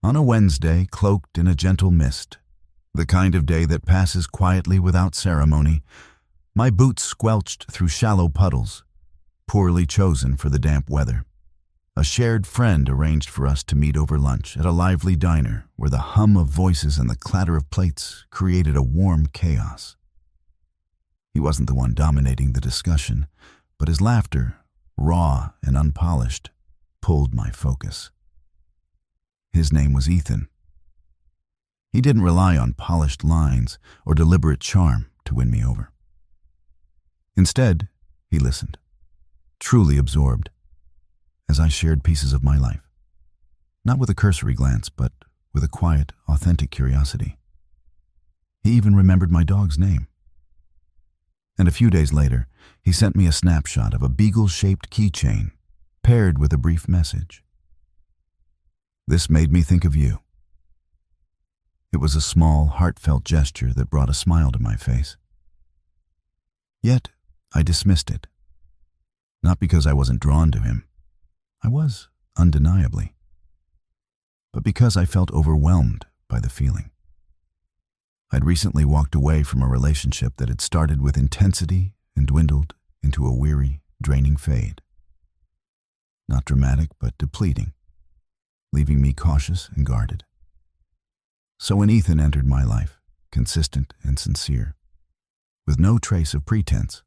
On a Wednesday, cloaked in a gentle mist, the kind of day that passes quietly without ceremony, my boots squelched through shallow puddles, poorly chosen for the damp weather. A shared friend arranged for us to meet over lunch at a lively diner where the hum of voices and the clatter of plates created a warm chaos. He wasn't the one dominating the discussion, but his laughter, raw and unpolished, pulled my focus. His name was Ethan. He didn't rely on polished lines or deliberate charm to win me over. Instead, he listened, truly absorbed, as I shared pieces of my life, not with a cursory glance, but with a quiet, authentic curiosity. He even remembered my dog's name. And a few days later, he sent me a snapshot of a beagle-shaped keychain paired with a brief message. This made me think of you. It was a small, heartfelt gesture that brought a smile to my face. Yet, I dismissed it. Not because I wasn't drawn to him. I was, undeniably. But because I felt overwhelmed by the feeling. I'd recently walked away from a relationship that had started with intensity and dwindled into a weary, draining fade. Not dramatic, but depleting, leaving me cautious and guarded. So when Ethan entered my life, consistent and sincere, with no trace of pretense,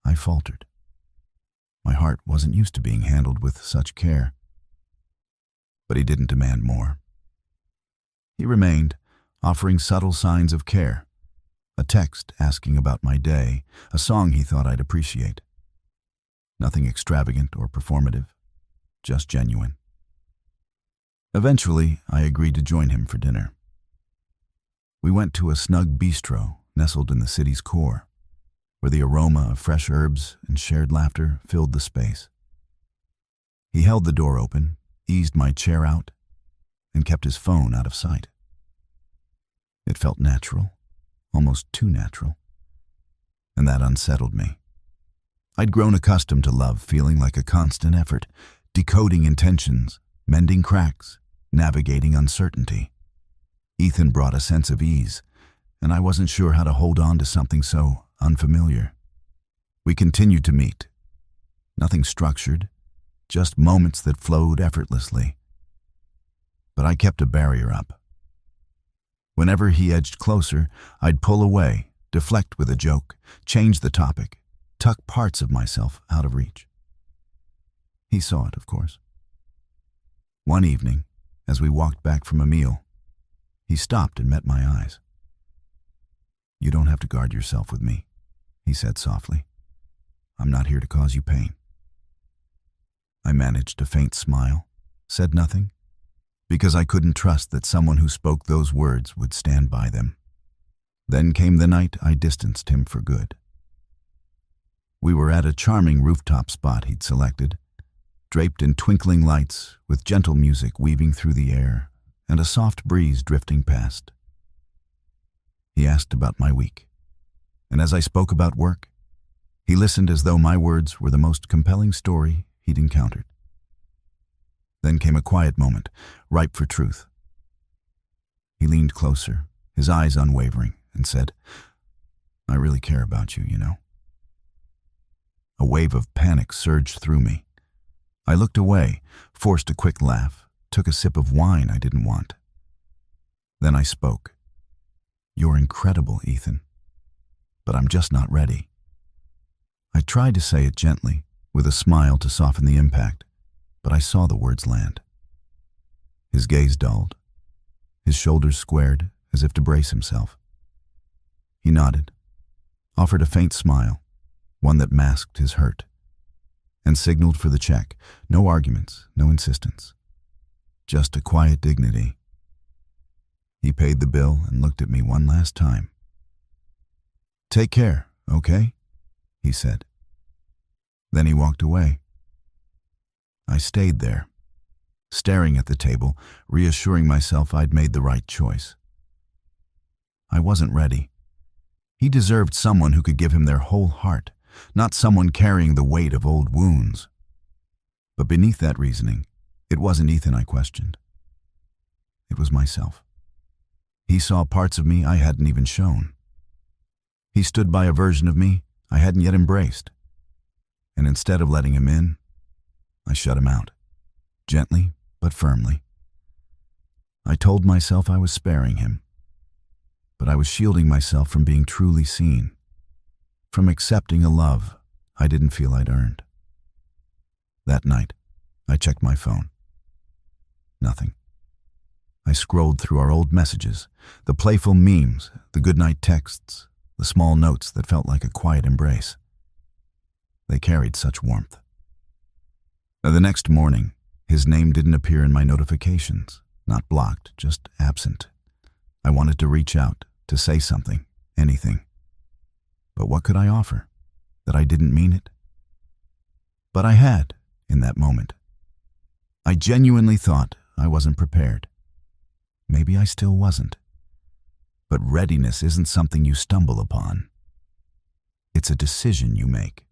I faltered. My heart wasn't used to being handled with such care. But he didn't demand more. He remained, offering subtle signs of care, a text asking about my day, a song he thought I'd appreciate. Nothing extravagant or performative, just genuine. Eventually, I agreed to join him for dinner. We went to a snug bistro nestled in the city's core, where the aroma of fresh herbs and shared laughter filled the space. He held the door open, eased my chair out, and kept his phone out of sight. It felt natural, almost too natural, and that unsettled me. I'd grown accustomed to love feeling like a constant effort, decoding intentions, mending cracks, navigating uncertainty. Ethan brought a sense of ease, and I wasn't sure how to hold on to something so unfamiliar. We continued to meet. Nothing structured, just moments that flowed effortlessly. But I kept a barrier up. Whenever he edged closer, I'd pull away, deflect with a joke, change the topic, tuck parts of myself out of reach. He saw it, of course. One evening, as we walked back from a meal, he stopped and met my eyes. "You don't have to guard yourself with me," he said softly. "I'm not here to cause you pain." I managed a faint smile, said nothing, because I couldn't trust that someone who spoke those words would stand by them. Then came the night I distanced him for good. We were at a charming rooftop spot he'd selected, draped in twinkling lights with gentle music weaving through the air and a soft breeze drifting past. He asked about my week, and as I spoke about work, he listened as though my words were the most compelling story he'd encountered. Then came a quiet moment, ripe for truth. He leaned closer, his eyes unwavering, and said, "I really care about you, you know." A wave of panic surged through me. I looked away, forced a quick laugh, took a sip of wine I didn't want. Then I spoke. "You're incredible, Ethan, but I'm just not ready." I tried to say it gently, with a smile to soften the impact, but I saw the words land. His gaze dulled, his shoulders squared as if to brace himself. He nodded, offered a faint smile, one that masked his hurt, and signaled for the check. No arguments, no insistence, just a quiet dignity. He paid the bill and looked at me one last time. "Take care, okay?" he said. Then he walked away. I stayed there, staring at the table, reassuring myself I'd made the right choice. I wasn't ready. He deserved someone who could give him their whole heart, not someone carrying the weight of old wounds. But beneath that reasoning, it wasn't Ethan I questioned. It was myself. He saw parts of me I hadn't even shown. He stood by a version of me I hadn't yet embraced. And instead of letting him in, I shut him out, gently but firmly. I told myself I was sparing him, but I was shielding myself from being truly seen, from accepting a love I didn't feel I'd earned. That night, I checked my phone. Nothing. I scrolled through our old messages, the playful memes, the goodnight texts, the small notes that felt like a quiet embrace. They carried such warmth. The next morning, his name didn't appear in my notifications, not blocked, just absent. I wanted to reach out, to say something, anything. But what could I offer? That I didn't mean it? But I had, in that moment. I genuinely thought I wasn't prepared. Maybe I still wasn't. But readiness isn't something you stumble upon. It's a decision you make.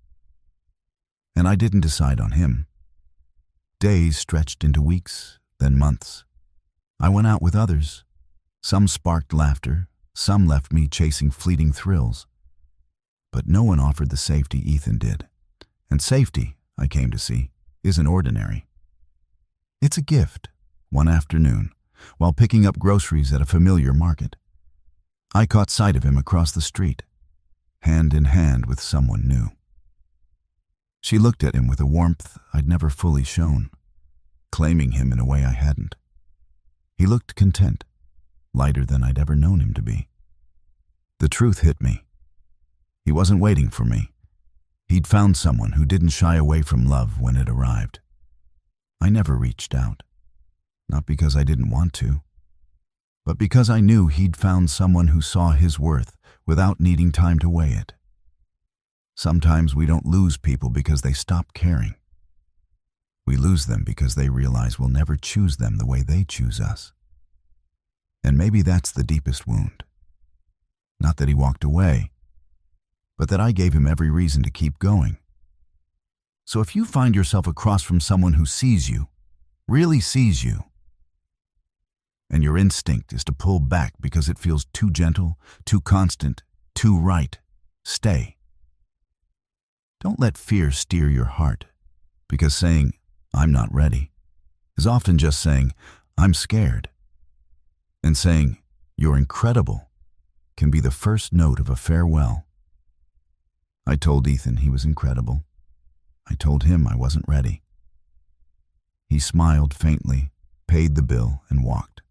And I didn't decide on him. Days stretched into weeks, then months. I went out with others. Some sparked laughter, some left me chasing fleeting thrills. But no one offered the safety Ethan did. And safety, I came to see, isn't ordinary. It's a gift. One afternoon, while picking up groceries at a familiar market, I caught sight of him across the street, hand in hand with someone new. She looked at him with a warmth I'd never fully shown, claiming him in a way I hadn't. He looked content, lighter than I'd ever known him to be. The truth hit me. He wasn't waiting for me. He'd found someone who didn't shy away from love when it arrived. I never reached out, not because I didn't want to, but because I knew he'd found someone who saw his worth without needing time to weigh it. Sometimes we don't lose people because they stop caring. We lose them because they realize we'll never choose them the way they choose us. And maybe that's the deepest wound. Not that he walked away, but that I gave him every reason to keep going. So if you find yourself across from someone who sees you, really sees you, and your instinct is to pull back because it feels too gentle, too constant, too right, stay. Don't let fear steer your heart, because saying, "I'm not ready," is often just saying, "I'm scared." And saying, "You're incredible," can be the first note of a farewell. I told Ethan he was incredible. I told him I wasn't ready. He smiled faintly, paid the bill, and walked.